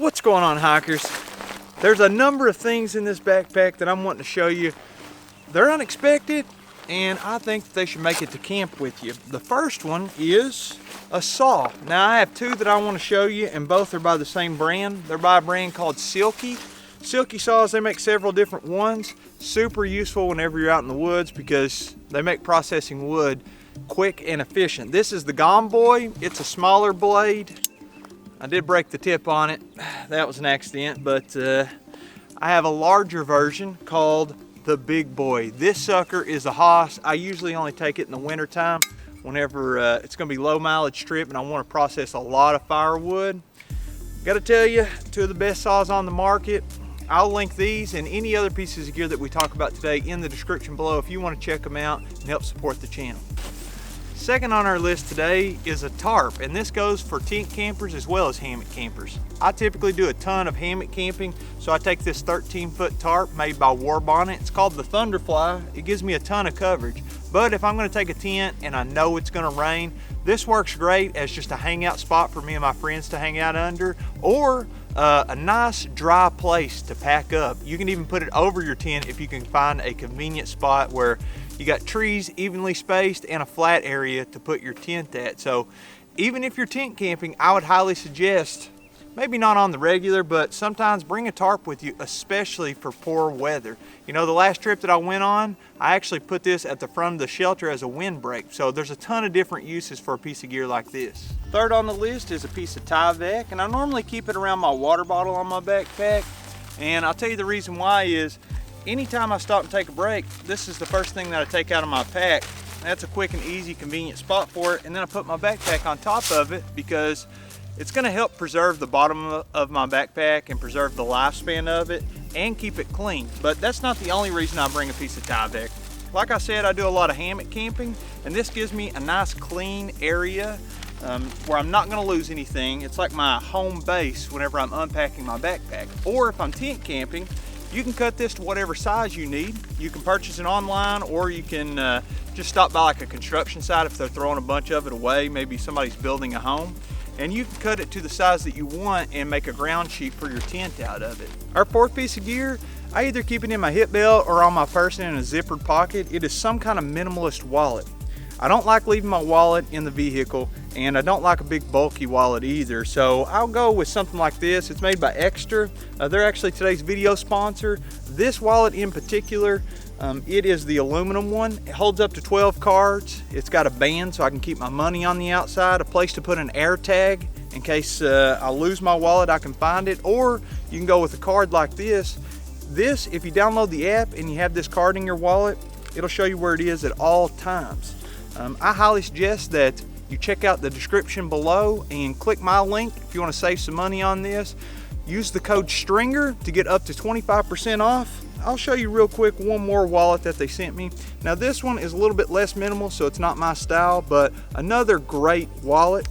What's going on, hikers? There's a number of things in this backpack that I'm wanting to show you. They're unexpected, and I think that they should make it to camp with you. The first one is a saw. Now I have two that I want to show you, and both are by the same brand. They're by a brand called Silky. Silky saws, they make several different ones. Super useful whenever you're out in the woods because they make processing wood quick and efficient. This is the Gone Boy. It's a smaller blade. I did break the tip on it. That was an accident, but I have a larger version called the Big Boy. This sucker is a hoss. I usually only take it in the winter time whenever it's gonna be low mileage trip and I wanna process a lot of firewood. Gotta tell you, two of the best saws on the market. I'll link these and any other pieces of gear that we talk about today in the description below if you wanna check them out and help support the channel. Second on our list today is a tarp, and this goes for tent campers as well as hammock campers. I typically do a ton of hammock camping, so I take this 13-foot tarp made by Warbonnet. It's called the Thunderfly. It gives me a ton of coverage, but if I'm gonna take a tent and I know it's gonna rain, this works great as just a hangout spot for me and my friends to hang out under, or a nice dry place to pack up. You can even put it over your tent if you can find a convenient spot where you got trees evenly spaced and a flat area to put your tent at. So even if you're tent camping, I would highly suggest, maybe not on the regular, but sometimes bring a tarp with you, especially for poor weather. You know, the last trip that I went on, I actually put this at the front of the shelter as a windbreak. So there's a ton of different uses for a piece of gear like this. Third on the list is a piece of Tyvek, and I normally keep it around my water bottle on my backpack. And I'll tell you the reason why is, anytime I stop and take a break, this is the first thing that I take out of my pack. That's a quick and easy, convenient spot for it. And then I put my backpack on top of it because it's gonna help preserve the bottom of my backpack and preserve the lifespan of it and keep it clean. But that's not the only reason I bring a piece of Tyvek. Like I said, I do a lot of hammock camping, and this gives me a nice clean area where I'm not gonna lose anything. It's like my home base whenever I'm unpacking my backpack. Or if I'm tent camping, you can cut this to whatever size you need. You can purchase it online, or you can just stop by like a construction site if they're throwing a bunch of it away. Maybe somebody's building a home, and you can cut it to the size that you want and make a ground sheet for your tent out of it. Our fourth piece of gear, I either keep it in my hip belt or on my person in a zippered pocket. It is some kind of minimalist wallet. I don't like leaving my wallet in the vehicle, and I don't like a big bulky wallet either. So I'll go with something like this. It's made by Extra. They're actually today's video sponsor. This wallet in particular, it is the aluminum one. It holds up to 12 cards. It's got a band so I can keep my money on the outside, a place to put an air tag in case I lose my wallet, I can find it. Or you can go with a card like this. This, if you download the app and you have this card in your wallet, it'll show you where it is at all times. I highly suggest that you check out the description below and click my link if you want to save some money on this. Use the code STRINGER to get up to 25% off. I'll show you real quick one more wallet that they sent me. Now this one is a little bit less minimal, so it's not my style, but another great wallet.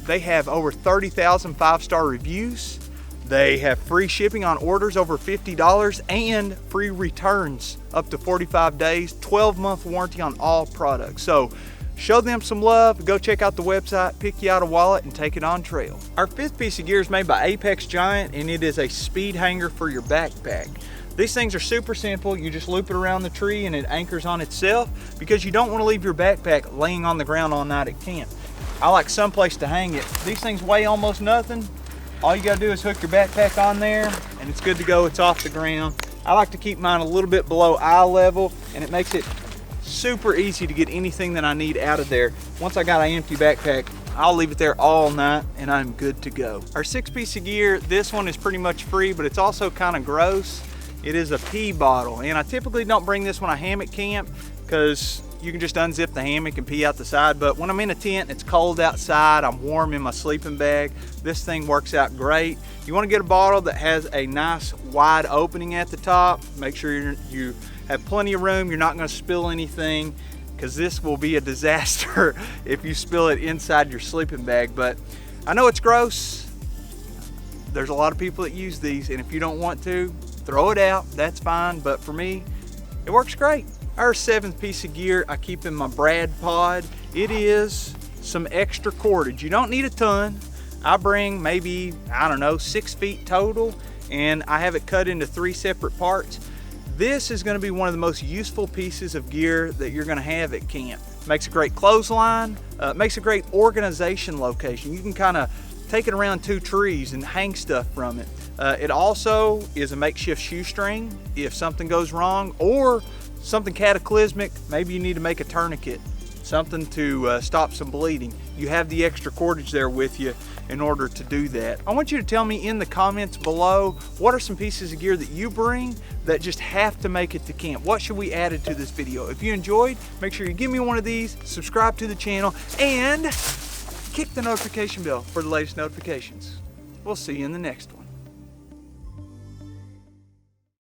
They have over 30,000 5-star reviews. They have free shipping on orders over $50 and free returns up to 45 days, 12-month warranty on all products. So show them some love, go check out the website, pick you out a wallet, and take it on trail. Our fifth piece of gear is made by Apex Giant, and it is a speed hanger for your backpack. These things are super simple. You just loop it around the tree and it anchors on itself because you don't want to leave your backpack laying on the ground all night at camp. I like someplace to hang it. These things weigh almost nothing. All you gotta do is hook your backpack on there and it's good to go. It's off the ground. I like to keep mine a little bit below eye level, and it makes it super easy to get anything that I need out of there. Once I got an empty backpack, I'll leave it there all night and I'm good to go. Our sixth piece of gear, this one is pretty much free, but it's also kind of gross. It is a pea bottle, and I typically don't bring this when I hammock camp because you can just unzip the hammock and pee out the side. But when I'm in a tent, it's cold outside, I'm warm in my sleeping bag, this thing works out great. You want to get a bottle that has a nice wide opening at the top. Make sure you have plenty of room, you're not going to spill anything, because this will be a disaster if you spill it inside your sleeping bag. But I know it's gross. There's a lot of people that use these, and if you don't want to, throw it out, that's fine. But for me, it works great. Our seventh piece of gear I keep in my Brad pod. It is some extra cordage. You don't need a ton. I bring maybe, I don't know, 6 feet total, and I have it cut into 3 separate parts. This is gonna be one of the most useful pieces of gear that you're gonna have at camp. Makes a great clothesline, makes a great organization location. You can kind of take it around 2 trees and hang stuff from it. It also is a makeshift shoestring if something goes wrong or something cataclysmic. Maybe you need to make a tourniquet, something to stop some bleeding. You have the extra cordage there with you in order to do that. I want you to tell me in the comments below, what are some pieces of gear that you bring that just have to make it to camp? What should we add to this video? If you enjoyed, make sure you give me one of these, subscribe to the channel, and click the notification bell for the latest notifications. We'll see you in the next one.